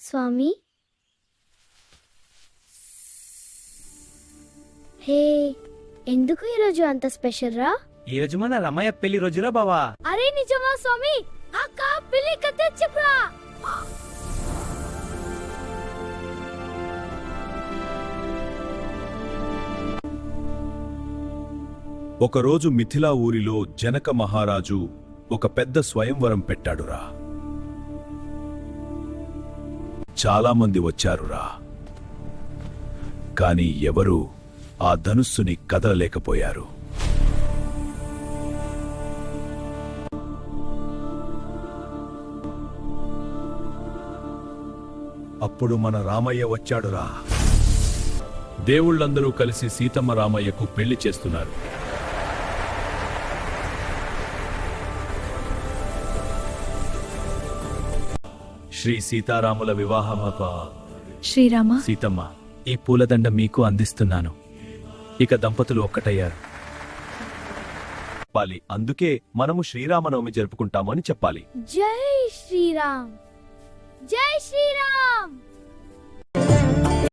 స్వామి హే ఎందుకు ఈరోజు అంత స్పెషల్ రా? ఈ రోజు మన రమయ్య పెళ్లి రోజురా బావా. అరే నిజమా స్వామి? అక్క పెళ్లి కథ చెప్పురా. ఒకరోజు మిథిలా ఊరిలో జనక మహారాజు ఒక పెద్ద స్వయంవరం పెట్టాడురా. చాలామంది వచ్చారురా. కాని ఎవరూ ఆ ధనుస్సుని కదలలేకపోయారు. అప్పుడు మన రామయ్య వచ్చాడురా. దేవుళ్ళందరూ కలిసి సీతమ్మ రామయ్యకు పెళ్లి చేస్తున్నారు. శ్రీ సీతారాముల వివాహమప. శ్రీరామ, సీతమ్మ, ఈ పూలదండ మీకు అందిస్తున్నాను. ఇక దంపతులు ఒక్కటయ్యారు. చెప్పాలి. అందుకే మనము శ్రీరామనవమి జరుపుకుంటామని చెప్పాలి. జై శ్రీరామ్, జై శ్రీరామ్.